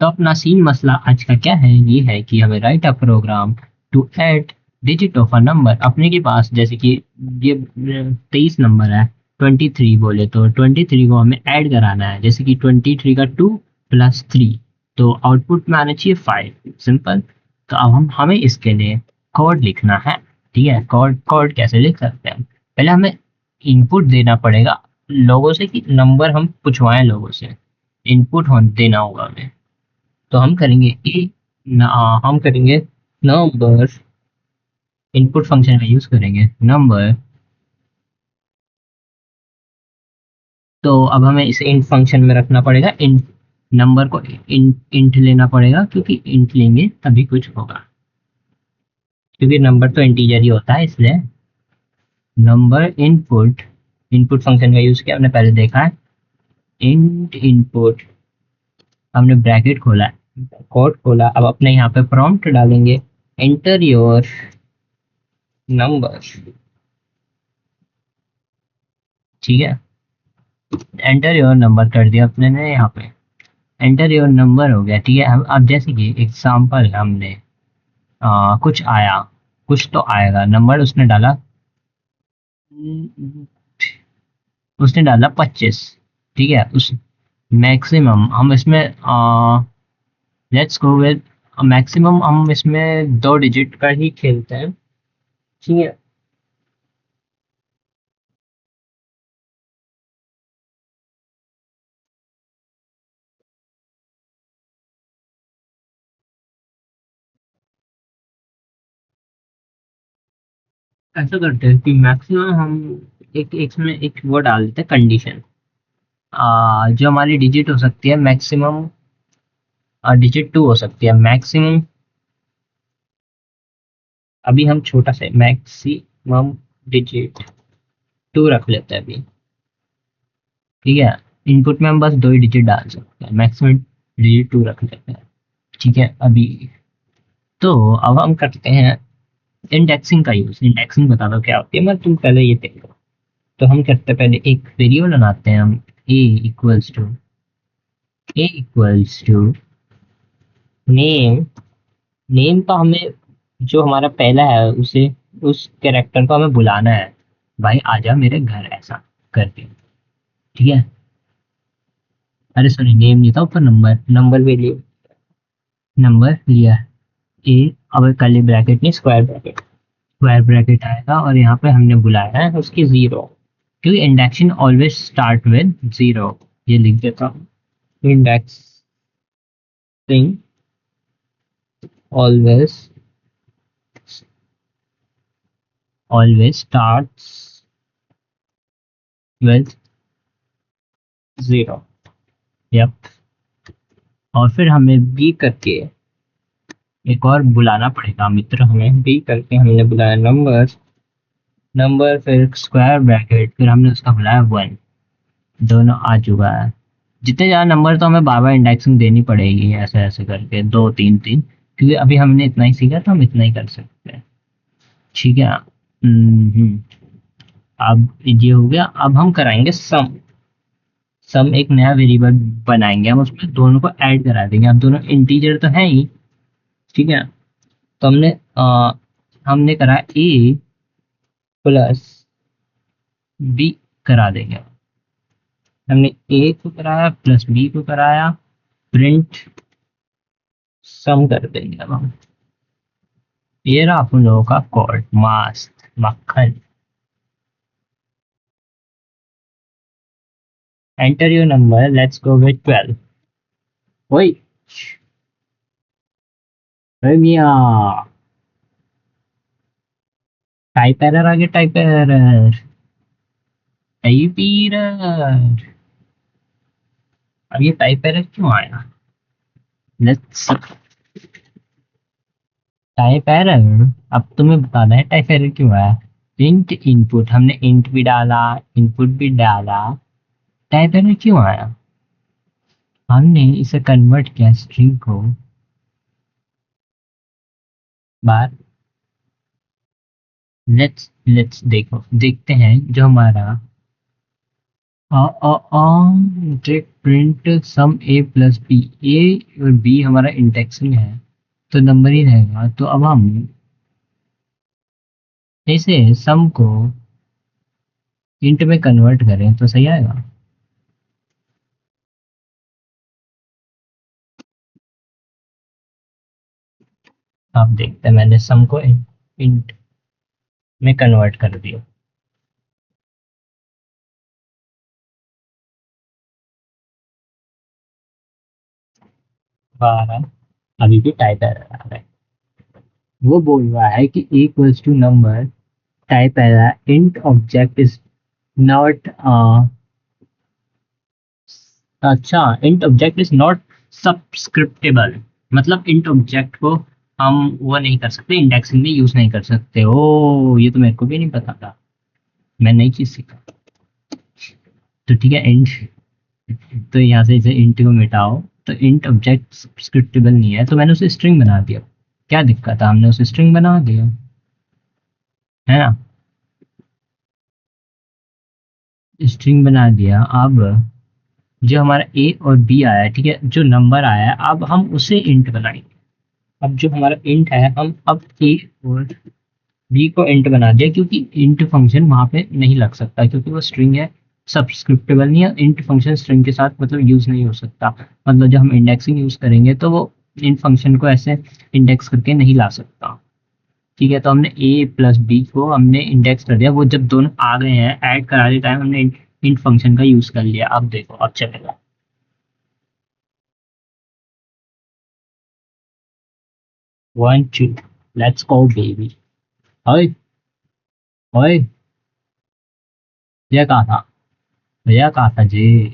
तो अपना सीन मसला आज का क्या है, ये है कि हमें write a program to add digit of a number. अपने के पास जैसे कि ये 23 नंबर है, 23 बोले तो 23 को हमें ऐड कराना है। जैसे कि 23 का 2 प्लस 3, तो आउटपुट में आना चाहिए 5, सिंपल। तो अब हमें इसके लिए कोड लिखना है। ठीक है, कोड कोड कैसे लिख सकते हैं? पहले हमें इनपुट देना पड़ेगा लोगों से, कि नंबर हम पूछवाएं लोगों से, इनपुट देना होगा हमें। तो हम करेंगे हम करेंगे नंबर, इनपुट फंक्शन का यूज करेंगे नंबर। तो अब हमें इसे इंट फंक्शन में रखना पड़ेगा। इंट नंबर को इंट लेना पड़ेगा, क्योंकि इंट लेंगे तभी कुछ होगा, क्योंकि नंबर तो इंटीजर ही होता है, इसलिए नंबर इनपुट, इनपुट फंक्शन का यूज किया हमने पहले देखा है। इंट इनपुट, हमने ब्रैकेट खोला है, कोड खोला। अब अपने यहाँ पे प्रॉम्प्ट डालेंगे, एंटर योर नंबर। ठीक है, एंटर योर नंबर कर दिया अपने ने यहाँ पे, एंटर योर नंबर हो गया। ठीक है, अब जैसे कि एग्जाम्पल हमने कुछ आया, कुछ तो आएगा नंबर, उसने डाला, उसने डाला 25। ठीक है, उस मैक्सिमम हम इसमें लेट्स गो विद मैक्सिमम, हम इसमें 2 डिजिट का ही खेलते हैं। ठीक है, ऐसा करते हैं कि मैक्सिमम हम एक इसमें एक वो डाल देते हैं कंडीशन, जो हमारी डिजिट हो सकती है मैक्सिमम, डिजिट 2 हो सकती है मैक्सिमम। अभी हम छोटा सा मैक्सिमम डिजिट 2 रख लेते हैं अभी। ठीक है, इनपुट में हम बस 2 ही डिजिट डाल सकते हैं, मैक्सिमम डिजिट 2 रख लेते हैं। ठीक है अभी, तो अब हम करते हैं इंडेक्सिंग का यूज। इंडेक्सिंग बता दो क्या होती है, मैं तुम पहले ये देखो। तो हम करते हैं, पहले एक वेरिएबल बनाते हैं हम, a equals to, a equals to name. Name का हमें, जो हमारा पहला है उसे, उस कैरेक्टर को हमें बुलाना है, भाई आजा मेरे घर, ऐसा करके। ठीक है, अरे सॉरी, नेम नहीं था, ऊपर नंबर, नंबर भी लिए, नंबर लिया। ए, अब कर्ली ब्रैकेट नहीं, स्क्वायर ब्रैकेट, स्क्वायर ब्रैकेट आएगा, और यहाँ पे हमने बुलाया है उसकी जीरो, क्योंकि indexing always start with zero. ये लिख देता हूँ, indexing always, always starts with zero. Yup, और फिर हमें बी करके एक और बुलाना पड़ेगा मित्र, हमें बी करके हमने बुलाया नंबर, नंबर फिर स्क्वायर ब्रैकेट, फिर हमने उसका बुलाया 1। दोनों आ चुका है। जितने ज्यादा नंबर, तो हमें बार बार इंडेक्सिंग देनी पड़ेगी, ऐसे ऐसे करके 2 3 3, क्योंकि अभी हमने इतना ही सीखा, तो हम इतना ही कर सकते हैं। ठीक है, अब ये हो गया। अब हम कराएंगे सम। सम एक नया वेरिएबल बनाएंगे, हम उसमें दोनों को ऐड करा देंगे। अब दोनों इंटीजर तो है ही। ठीक है, तो हमने करा ए प्लस बी करा देंगे। हमने ए को कराया प्लस बी को कराया, प्रिंट सम कर देंगे अब हम। ये रहा आप लोगों का कोड, मस्त मक्खन। Enter your number, let's go with 12। ओए, ओए मिया, टाइप एरर आ गया, टाइप एरर, टाइप एरर। अब ये टाइप एरर क्यों आया? लेट्स, टाइप एरर, अब तुम्हें बताना है टाइप एरर क्यों आया। इंट इनपुट, हमने इंट भी डाला, इनपुट भी डाला, टाइप एरर क्यों आया? हमने इसे कन्वर्ट किया स्ट्रिंग को बार। लेट्स लेट्स देखो, देखते हैं जो हमारा चेक प्रिंट सम ए प्लस बी। ए और बी हमारा इंडेक्सिंग है तो नंबर ही रहेगा। तो अब हम इसे सम को इंट में कन्वर्ट करें तो सही आएगा। आप देखते हैं मैंने सम को इंट में कन्वर्ट कर दिया। 12 अभी भी टाइप एरर है। वो बोल रहा है कि equals to number type error int object is not अच्छा int object is not subscriptable. मतलब इंट ऑब्जेक्ट को हम वो नहीं कर सकते, इंडेक्सिंग में यूज नहीं कर सकते। ओ ये तो मेरे को भी नहीं पता था, मैं नई चीज सीखा। तो ठीक है इंट, तो यहाँ से इसे इंट को मिटाओ। तो इंट ऑब्जेक्ट सब्सक्रिप्टेबल नहीं है तो मैंने उसे स्ट्रिंग बना दिया। क्या दिक्कत है, हमने उसे स्ट्रिंग बना दिया, है ना। स्ट्रिंग बना दिया। अब जो हमारा ए और बी आया है, ठीक है, जो नंबर आया है अब हम उसे इंट बनाएंगे। अब जो हमारा इंट है हम अब ए और बी को इंट बना दिया, क्योंकि इंट फंक्शन वहां पे नहीं लग सकता क्योंकि वो स्ट्रिंग है, सब्सक्रिप्टेबल नहीं है। इंट फंक्शन स्ट्रिंग के साथ मतलब यूज नहीं हो सकता। मतलब जब हम इंडेक्सिंग यूज करेंगे तो वो इंट फंक्शन को ऐसे इंडेक्स करके नहीं ला सकता। ठीक है, तो हमने ए प्लस बी को हमने इंडेक्स कर दिया। वो जब दोनों आ गए हैं ऐड कराते टाइम हमने इंट फंक्शन का यूज कर लिया। अब देखो अब चलेगा। 1 2 लेट्स गो बेबी। ओए ओए, ये कहा था, भैया कहा था जी,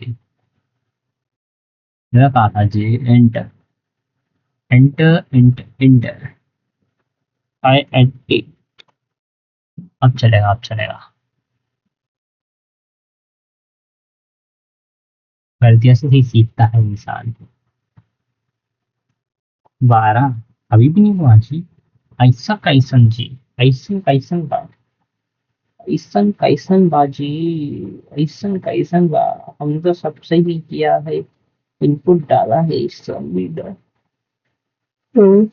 भैया कहा था जी। Enter enter int inter I N T. अब चलेगा अब चलेगा। गलतियों से ही सीखता है इंसान। 12 अभी भी नहीं हुआ जी। ऐसा कैसन जी, ऐसन कैसन बा, ऐसन कैसन बाजी, ऐसन कैसन बा। हमने तो सब सही किया है, इनपुट डाला है सब भी हम्म।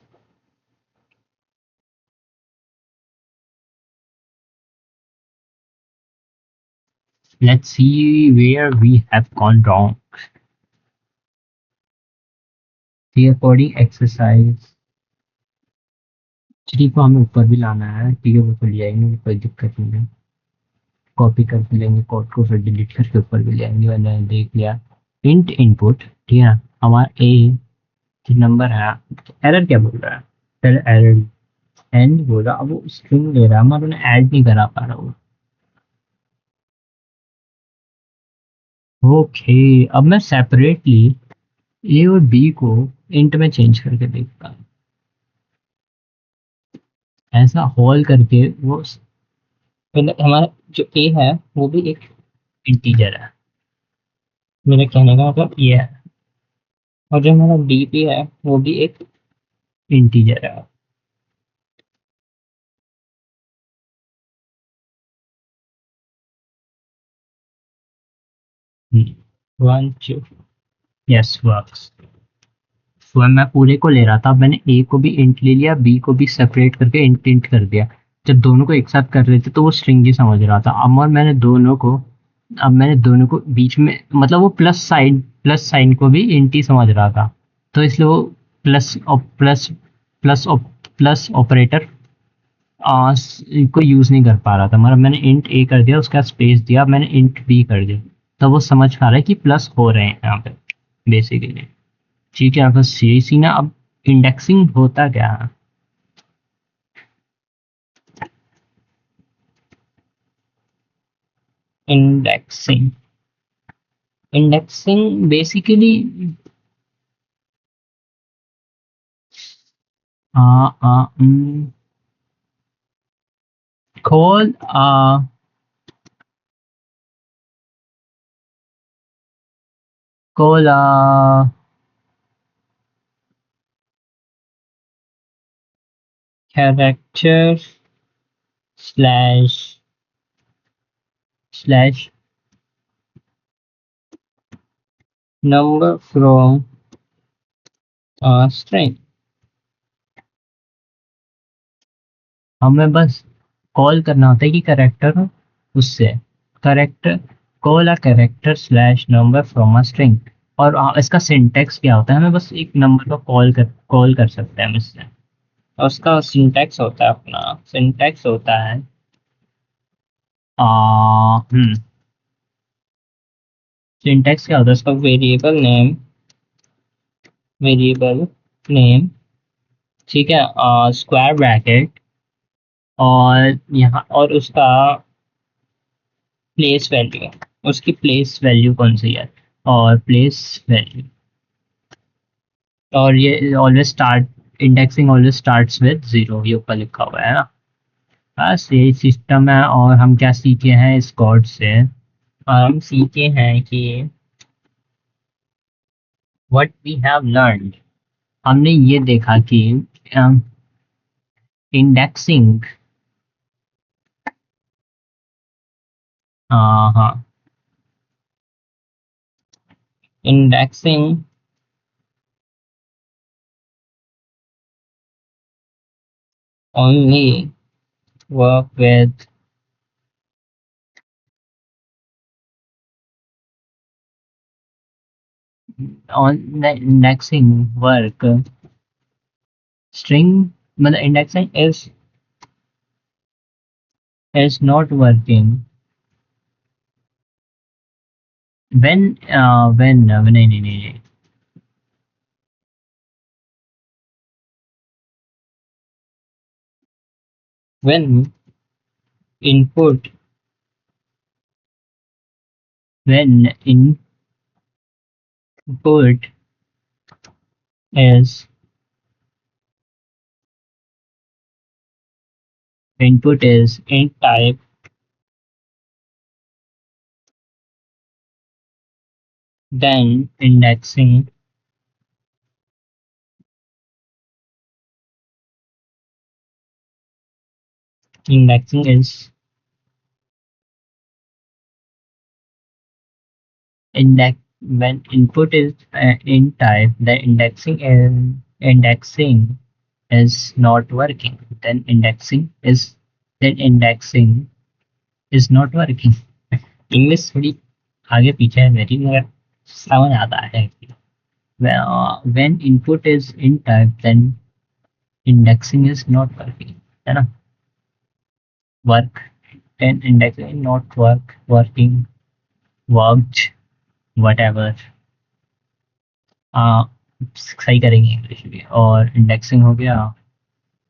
Let's see where we have gone wrong. The coding exercise three को हमें ऊपर भी लाना है। ठीक है, वो तो ले आएंगे, कोई दिक्कत नहीं है। कॉपी करके लेंगे कोड को, फिर डिलीट करके ऊपर भी ले आएंगे। मैंने देख लिया इंट इनपुट, ठीक है। हमारा ए जो नंबर है, एरर क्या बोल रहा है, पहले एरर एंड बोला, अब वो स्ट्रिंग ले रहा है हमारा, उन्हें ऐड नहीं करा पा रहा वो। ओके, अब मैं सेपरेटली ए और बी को इंट में चेंज करके देखता हूँ। ऐसा होल करके वो पहले हमारा जो ए है वो भी एक इंटीजर है, मेरे कहने का मतलब ये है। और जो हमारा डी पी है वो भी एक इंटीजर है। One two, yes works. तो मैं पूरे को ले रहा था, अब मैंने ए को भी इंट ले लिया, बी को भी सेपरेट करके इंट इंट कर दिया। जब दोनों को एक साथ कर रहे थे तो वो स्ट्रिंग ही समझ रहा था। अब मैंने दोनों को बीच में, मतलब वो प्लस साइन को भी इंट ही समझ रहा था। तो इसलिए वो प्लस और प्लस प्लस प्लस ऑपरेटर को यूज नहीं कर पा रहा था। मतलब मैंने इंट ए कर दिया, उसका स्पेस दिया, मैंने इंट बी कर दिया, तो वो समझ पा रहा है कि प्लस हो रहे हैं यहाँ पे बेसिकली। ठीक है, बस यही सी ना। अब इंडेक्सिंग होता क्या है। Indexing indexing basically call call character slash slash number from a string। हमें बस कॉल करना होता है कि करेक्टर हो उससे, character, call a character slash number from a string. और इसका सिंटैक्स क्या होता है, हमें बस एक नंबर को कॉल कर सकते हैं हम इससे। और उसका सिंटैक्स होता है, अपना सिंटैक्स होता है आ, हम्म सिंटैक्स क्या होता है उसका, वेरिएबल नेम, ठीक है, स्क्वायर ब्रैकेट, और यहाँ और उसका प्लेस वैल्यू, उसकी प्लेस वैल्यू कौन सी है, और प्लेस वैल्यू। और ये always start, indexing always starts with zero, ये ऊपर लिखा हुआ है ना। बस यही सिस्टम है। और हम क्या सीखे हैं इस कोड से, हम सीखे हैं कि व्हाट वी हैव लर्नड, हमने ये देखा कि इंडेक्सिंग, हाँ हाँ, indexing only work with on the indexing work string, मतलब indexing is not working when नहीं नहीं नहीं नहीं, when input, when input is input is int type, then indexing is index, when input is int type, the indexing is not working, then indexing is not working। English थोड़ी आगे पीछे है मेरी, मगर समझ आता है। when input is int type, then indexing is not working, है ना, work, then indexing not working, worked, whatever, आ, सही करेंगे इंग्लिश भी। और इंडेक्सिंग हो गया,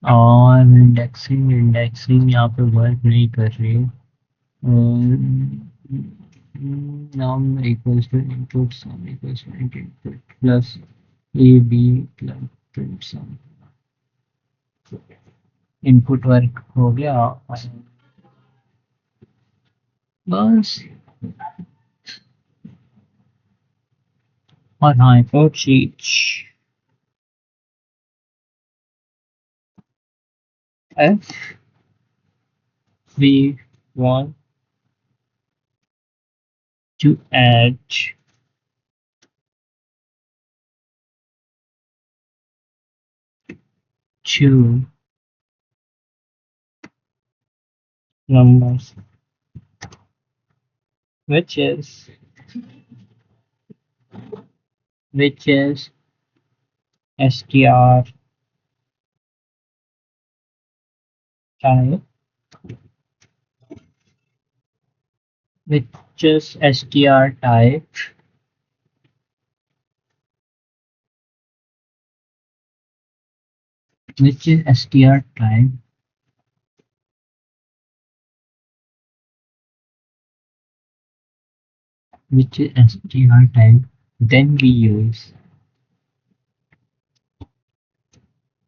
और इंडेक्सिंग इंडेक्सिंग यहाँ पे वर्क नहीं कर रही। नाम equals to input sum equals to input plus A B plus print sum, input work हो गया। बस, और हाँ एक और चीज, if we want to add two numbers, which is which is str type, which is str type, which is str type, which is str type, then we use,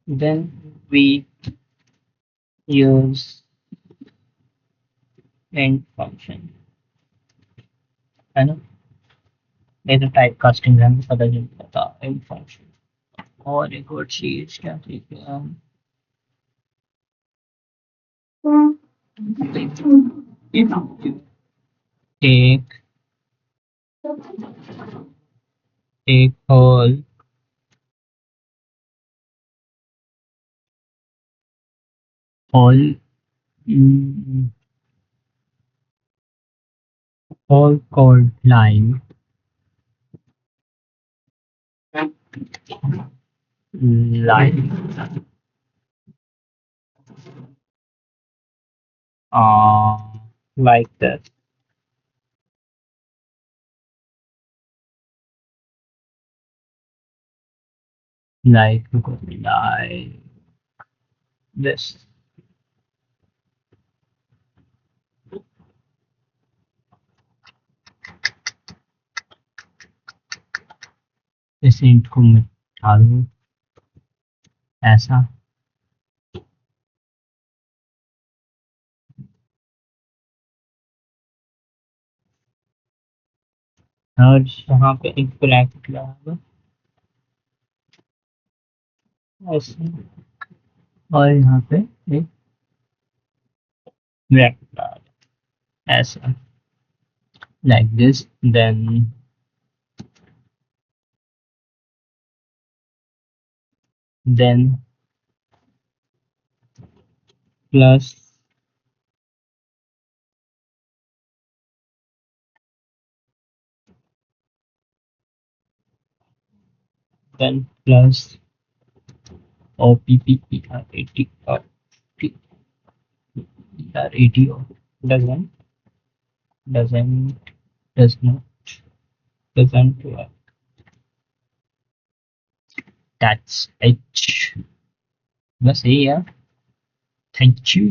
then we use int function, है ना। ये तो type casting है, हमें पता चल जाता int function। और एक और चीज क्या थी कि हम if you take एक whole whole whole code line line like this, like this. इस इंट को मिटा दूं ऐसा, और यहाँ पे एक ब्रैकेट लगाऊंगा ऐसे, और यहाँ पे एक ब्रैकेट लगा ऐसा, like this, then plus then plus OPPERAT doesn't doesn't does not doesn't work. That's H. बस यही है. Thank you.